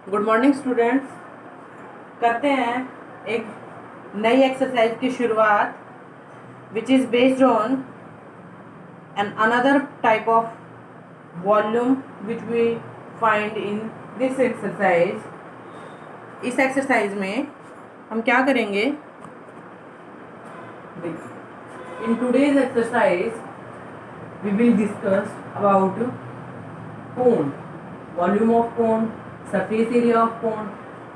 Good morning students. करते हैं एक नई एक्सरसाइज की शुरुआत which is based on an another type of volume which we find in this exercise. इस एक्सरसाइज में हम क्या करेंगे? In today's exercise we will discuss about cone, volume of cone, surface area of cone.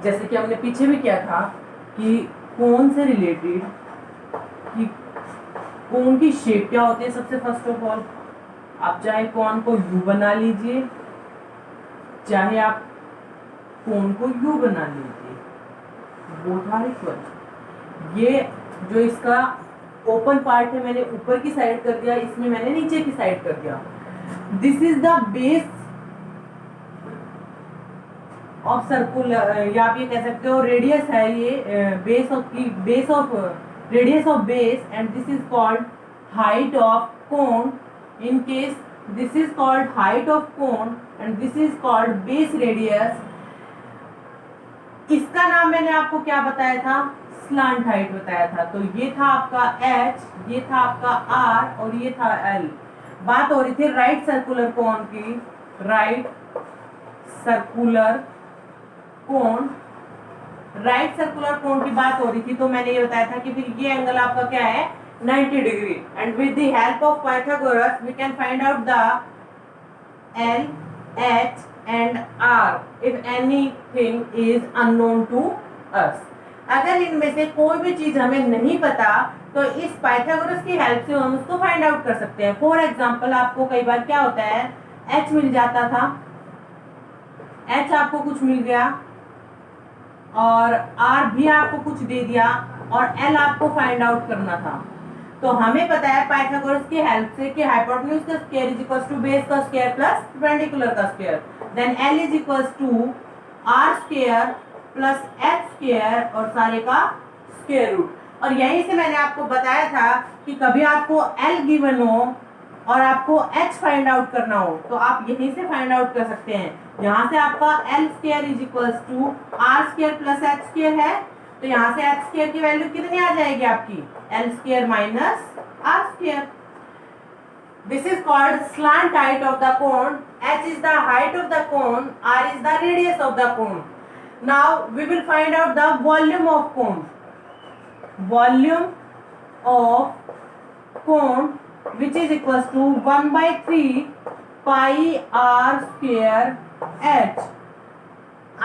जैसे कि हमने पीछे भी किया था कि कोन से रिलेटेड कि कोन की शेप क्या होती है। सबसे फर्स्ट ऑफ ऑल आप चाहे कोन को यू बना लीजिए, चाहे आप कोन को यू बना लीजिए, बोथ आर इक्वल। ये जो इसका ओपन पार्ट है मैंने ऊपर की साइड कर दिया, इसमें मैंने नीचे की साइड कर दिया। This is the base of circular, या आप ये कह सकते हो रेडियस है ये, base of radius of base, and this is called height of cone. In case this is called height of cone and this is called base radius. इसका नाम मैंने आपको क्या बताया था? स्लांट हाइट बताया था। तो ये था आपका h, ये था आपका r और ये था l। बात हो रही थी राइट सर्कुलर कोन की। Right circular cone, right circular cone की बात हो रही थी, तो मैंने ये बताया था कि फिर ये एंगल आपका क्या है? 90 degree. And with the help of Pythagoras we can find out the L, H and R if anything is unknown to us। अगर इनमें से कोई भी चीज हमें नहीं पता तो इस पाइथागोरस की हेल्प से हम उसको फाइंड आउट कर सकते हैं। फॉर एग्जांपल आपको कई बार क्या होता है, H मिल जाता था, H आपको कुछ मिल गया और R भी आपको कुछ दे दिया और L आपको फाइंड आउट करना था। तो हमें पता है पाइथागोरस की हेल्प से कि हाइपोटेन्यूज का square is equals to base का स्क्वायर प्लस परपेंडिकुलर का square. Then L is equals to R square plus H square और सारे का स्क्वायर रूट। और यहीं से मैंने आपको बताया था कि कभी आपको L गिवन हो और आपको H फाइंड आउट करना हो तो आप यहीं से फाइंड आउट कर सकते हैं। यहाँ से आपका L square is equals to R square plus H square है, तो यहाँ से H स्क्वायर की वैल्यू कितनी आ जाएगी आपकी? L square minus R square. This is called slant height of the cone. H is the height of the cone, R is the radius of the cone. Now we will find out the volume of cone. Volume of cone which is equals to 1 by 3 pi r square h।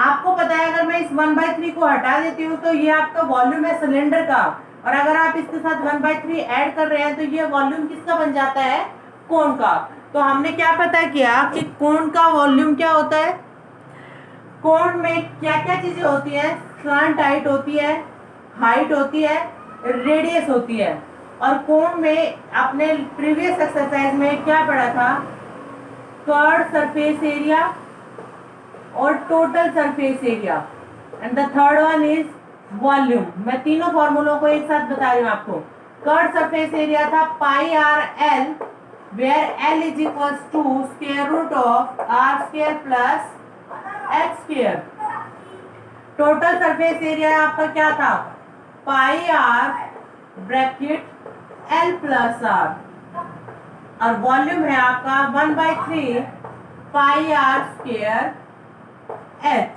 आपको पता है अगर मैं इस 1/3 को हटा देती हूँ तो ये आपका वॉल्यूम है सिलेंडर का, और अगर आप इसके साथ 1/3 ऐड कर रहे हैं तो ये वॉल्यूम किसका बन जाता है? कोन का। तो हमने क्या पता किया कि कोन का वॉल्यूम क्या होता है? कोन में क्या क्या चीजें होती है? स्लांट हाइट होती है, हाइट होती है, रेडियस होती है। और कोन में आपने प्रीवियस एक्सरसाइज में क्या पढ़ा था? कर्व सरफेस एरिया और total surface area, and the third one is volume. मैं तीनों फॉर्मूलों को एक साथ बता रही हूँ आपको। कर्व सरफेस एरिया था pi r l, where l is equals to square root of r square plus h square. Total surface area आपका क्या था? Pi r bracket l plus r, और वॉल्यूम है आपका 1/3 पाई आर स्क्वायर एच।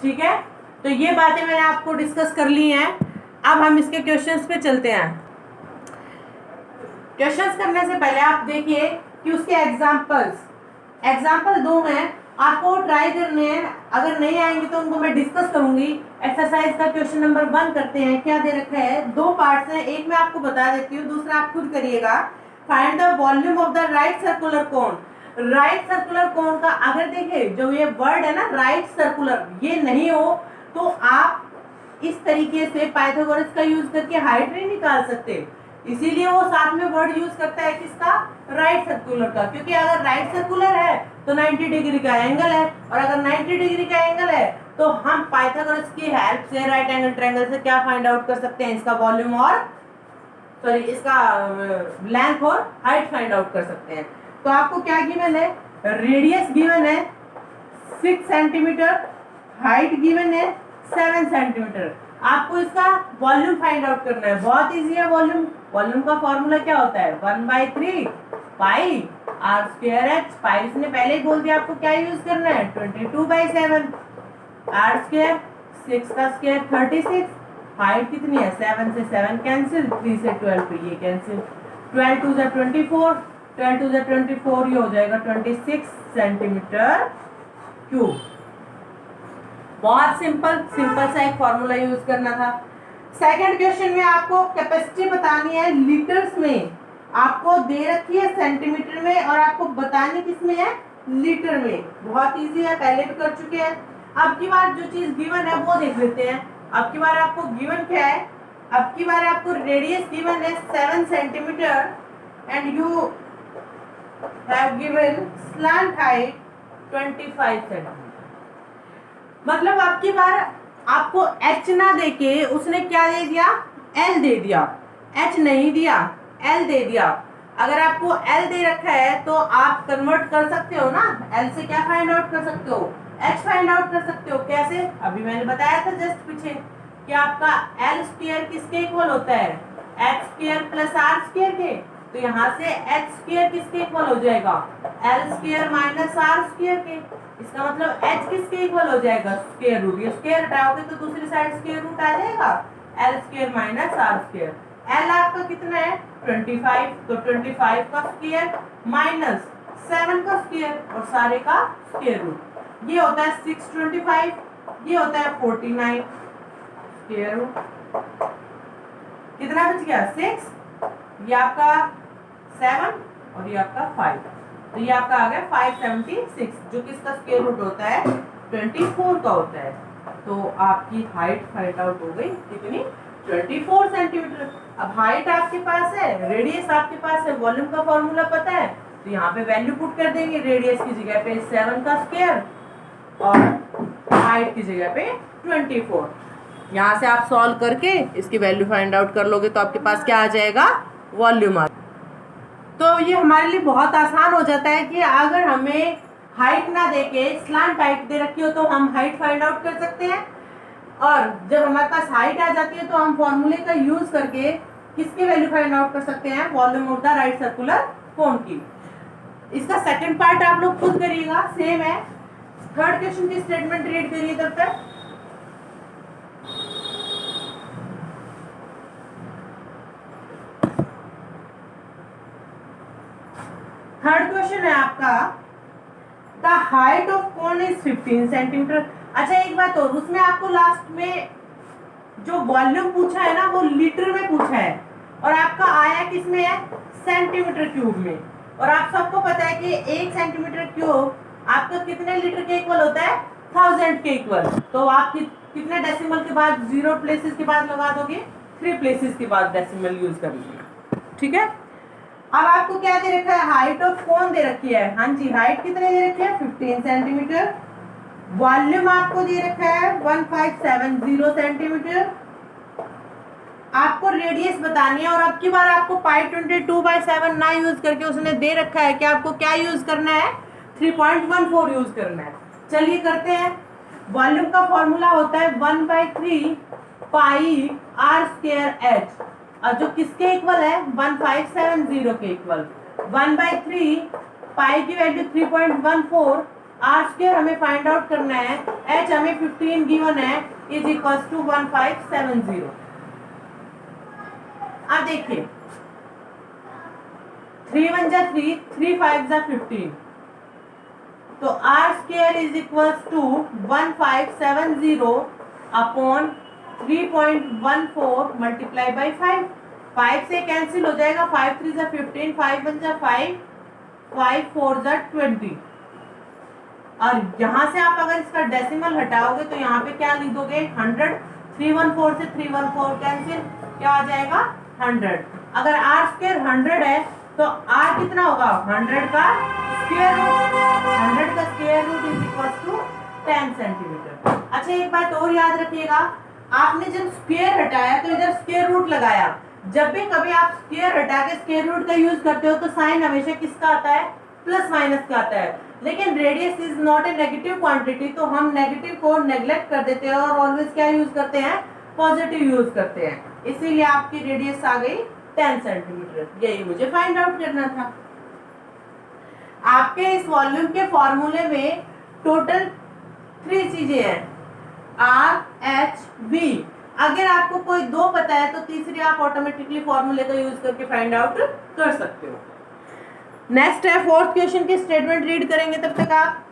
ठीक है, तो ये बातें मैंने आपको डिस्कस कर ली हैं। अब हम इसके क्वेश्चंस पे चलते हैं। क्वेश्चंस करने से पहले आप देखिए कि उसके एग्जाम्पल 2 हैं, आपको ट्राई करने हैं। अगर नहीं आएंगे तो उनको मैं डिस्कस करूंगी। एक्सरसाइज का क्वेश्चन नंबर 1 करते हैं। क्या दे रखा है? 2 पार्ट्स हैं, एक मैं आपको बता देती हूँ, दूसरा आप खुद करिएगा। Find the volume of the right circular cone. Right circular cone का अगर देखें जो ये वर्ड है ना राइट सर्कुलर, ये नहीं हो तो आप इस तरीके से पाइथागोरस का यूज करके हाइट नहीं निकाल सकते। इसीलिए वो साथ में वर्ड यूज करता है किसका? राइट सर्कुलर का। क्योंकि अगर राइट सर्कुलर है तो 90 डिग्री का एंगल है, और अगर 90 डिग्री का एंगल है तो हम पाइथागोरस की हेल्प से राइट एंगल ट्रायंगल से क्या फाइंड आउट कर सकते हैं? इसका वॉल्यूम और इसका लेंथ और हाइट फाइंड आउट कर सकते हैं। तो आपको क्या गिवन है? रेडियस गिवन है 6 सेंटीमीटर, हाइट गिवन है 7 सेंटीमीटर। आपको इसका वॉल्यूम फाइंड आउट करना है, बहुत इजी है। वॉल्यूम का फॉर्मूला क्या होता है, 1/3 पाई r स्क्वायर h। पाई इसने पहले ही बोल दिया आपको क्या यूज करना है, 22/7 r स्क्वायर, 6 का स्क्वायर 36, हाइट कितनी है 7 से 7 कैंसिल, 3 से 12 तो ये कैंसिल, 12 2 जा 24, 12 2 जा 24, ये हो जाएगा 26 सेंटीमीटर क्यूब। बहुत सिंपल सा एक फॉर्मूला यूज करना था। सेकंड क्वेश्चन में आपको कैपेसिटी बतानी है लीटर्स में, आपको दे रखी है सेंटीमीटर में और आपको बतानी किस में है, लीटर में। बहुत इजी है, पहले भी कर चुके हैं। अब की बार जो चीज गिवन है वो देख लेते हैं। अब की बार आपको गिवन क्या है, अब की बार आपको रेडियस गिवन है 7 centimetre and you have given slant height 25 centimetre. मतलब अब की बार आपको h ना देके उसने क्या दे दिया, l दे दिया, h नहीं दिया, l दे दिया। अगर आपको l दे रखा है तो आप कन्वर्ट कर सकते हो ना, l से क्या फाइंड आउट कर सकते हो, h फाइंड आउट कर सकते हो। कैसे, अभी मैंने बताया था जस्ट पीछे कि आपका l स्क्वायर किसके इक्वल होता है, h square plus r square के। तो यहाँ से h स्क्वायर किसके इक्वल हो जाएगा, l square minus r square के। इसका मतलब h किसके इक्वल हो जाएगा, स्क्वायर रूट। ये स्क्वायर हटाओगे तो दूसरी साइड स्क्वायर रूट आ जाएगा, l square minus r square. l आपका कितना है 25, तो 25 का स्क्वायर माइनस 7 का स्क्वायर और सारे का स्क्वायर रूट। ये होता है 625, ये होता है 49 स्क्वायर रूट। कितना बच गया 6, ये आपका 7 और ये आपका 5, तो ये आपका आ गया 576, जो कि इसका स्क्वायर रूट होता है 24 का होता है। तो आपकी हाइट फाइंड आउट हो गई कितनी, 24 सेंटीमीटर। अब हाइट आपके पास है, रेडियस आपके पास है, वॉल्यूम का फॉर्मूला पता है, तो यहाँ पे वैल्यू पुट कर देंगे। रेडियस की जगह पे 7 का स्क्वायर और हाइट की जगह पे 24। यहाँ से आप सॉल्व करके इसकी वैल्यू फाइंड आउट कर लोगे तो आपके पास क्या आ जाएगा, वॉल्यूम आ। तो ये हमारे लिए बहुत आसान हो जाता है कि अगर हमें हाइट ना देके स्लांट हाइट दे रखी हो तो हम हाइट फाइंड आउट कर सकते हैं। और जब हमारे पास हाइट आ जाती है तो हम फॉर्मूले का यूज करके किसकी वैल्यू फाइंड आउट कर सकते हैं, volume of the right circular cone की। इसका सेकंड पार्ट आप लोग खुद करिएगा, सेम है। थर्ड क्वेश्चन की स्टेटमेंट रीड करिए तब तक। थर्ड क्वेश्चन है आपका, the height of cone is 15 centimetre. अच्छा एक बात और, उसमें आपको लास्ट में जो वॉल्यूम पूछा है ना वो लीटर में पूछा है और आपका आया किस में है, सेंटीमीटर क्यूब में। और आप सबको पता है कि 1 सेंटीमीटर क्यूब आपका कितने लीटर के इक्वल होता है, 1000 के इक्वल। तो आप कितने डेसिमल के बाद 0 प्लेसेस के बाद लगा दोगे, 3 प्लेसेस के बाद डेसिमल यूज कर लीजिए, ठीक है। अब आपको क्या दे रखा है, हाइट ऑफ कोन दे रखी है। हाँ जी, हाइट कितने दे रखी है 15 सेंटीमीटर। वॉल्यूम आपको दे रखा है 1570 सेंटीमीटर। आपको रेडियस बतानी है और अब की बार आपको पाई 22/7 ना यूज करके उसने दे रखा है कि आपको क्या यूज करना है, 3.14 यूज करना है। चलिए करते हैं। वॉल्यूम का फॉर्मूला होता है 1/3 पाई r स्क्वायर h, और जो किसके इक्वल है 1570 के इक्वल। 1/3 पाई की वैल्यू 3.14, r स्क्वायर हमें फाइंड आउट करना है, h हमें 15 गिवन है, इज इक्वल टू 1570। अब देखिए 3 1 जा 3, 3 5 जा 15, तो r square is equal to 1570 upon 3.14 multiply by 5। 5 से कैंसिल हो जाएगा, 5 3 जा 15, 5 1 जा 5, 5 4 जा 20। और यहाँ से आप अगर इसका डेसिमल हटाओगे तो यहाँ पे क्या लिख दोगे 100। 314 से 314 कैंसिल, क्या आ जाएगा 100। अगर r स्क्वायर 100 है तो r कितना होगा, 100 का स्क्वायर रूट। 100 का square root is equal to 10 centimetre. अच्छा एक बात और याद रखिएगा, आपने जब स्क्वायर हटाया तो इधर स्क्वायर रूट लगाया। जब भी कभी आप स्क्वायर हटा के स्क्वायर रूट का यूज करते हो तो साइन हमेशा किसका आता है, प्लस माइनस का आता है। लेकिन radius is not a negative quantity, तो हम नेगेटिव को नेग्लेक्ट कर देते हैं और ऑलवेज क्या यूज करते हैं, पॉजिटिव यूज करते हैं। इसीलिए आपकी रेडियस आ गई 10 सेंटीमीटर। यही मुझे फाइंड आउट करना था। आपके इस वॉल्यूम के फॉर्मूले में टोटल 3 चीजें हैं, आर, एच, वी। अगर आपको कोई 2 पता है तो तीसरी आप ऑटोमेटिकली फॉर्मूले का यूज करके फाइंड आउट कर सकते हो। नेक्स्ट है 4th क्वेश्चन की स्टेटमेंट रीड करेंगे तब तक आप।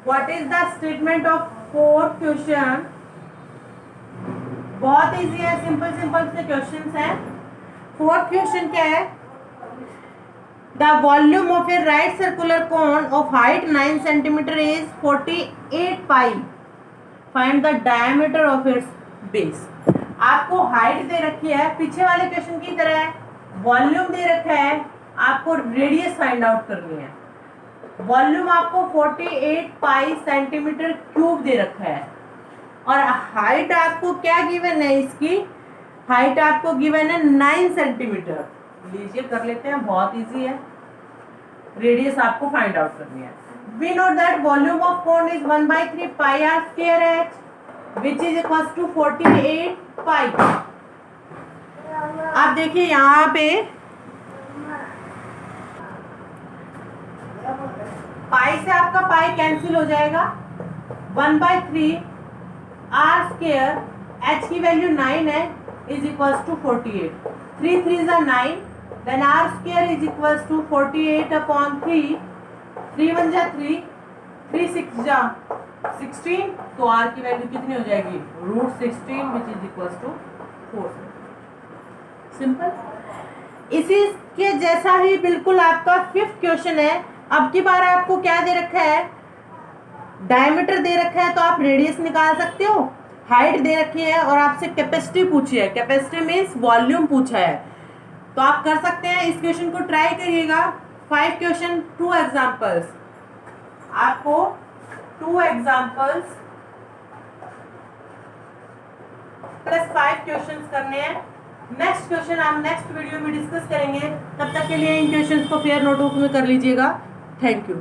What is the statement of 4th question? बहुत इजी है, सिंपल सिंपल से क्वेश्चंस हैं। 4th क्वेश्चन क्या है? The volume of A right circular cone of height 9 centimetre is 48 pi. Find the diameter of its base. आपको height दे रखी है, पीछे वाले क्वेश्चन की तरह है, वॉल्यूम दे रखा है, आपको रेडियस फाइंड आउट करनी है। वॉल्यूम आपको 48 पाई सेंटीमीटर क्यूब दे रखा है और हाइट आपको क्या गिवन है, इसकी हाइट आपको गिवन है 9 सेंटीमीटर। लीजिए कर लेते हैं, बहुत इजी है। रेडियस आपको फाइंड आउट करनी है। We know that volume of cone is 1/3 pi r square h which is equal to 48 pi. आप देखिए यहाँ पे पाई से आपका पाई कैंसिल हो जाएगा, 1/3 आर स्क्वायर, एच की वैल्यू 9 है, इज इक्वल टू 48। 3 3 जा 9, then r square is equal to 48 upon 3, 3 1 जा 3, 3 6 जा 16, तो आर की वैल्यू कितनी हो जाएगी, √16 which is equal to 4। Simple. इसी के जैसा ही बिल्कुल आपका 5th क्वेश्चन है। अब की बार आपको क्या दे रखा है, डायमीटर दे रखा है तो आप रेडियस निकाल सकते हो, हाइट दे रखी है और आपसे कैपेसिटी पूछी है, कैपेसिटी मीन्स वॉल्यूम पूछा है, तो आप कर सकते हैं। इस क्वेश्चन को ट्राई करिएगा। 5 क्वेश्चन 2 एग्जाम्पल्स, आपको 2 एग्जाम्पल्स प्लस 5 क्वेश्चंस करने हैं। नेक्स्ट क्वेश्चन हम नेक्स्ट वीडियो में डिस्कस करेंगे। तब तक के लिए इन क्वेश्चंस को फेयर नोटबुक में कर लीजिएगा। Thank you.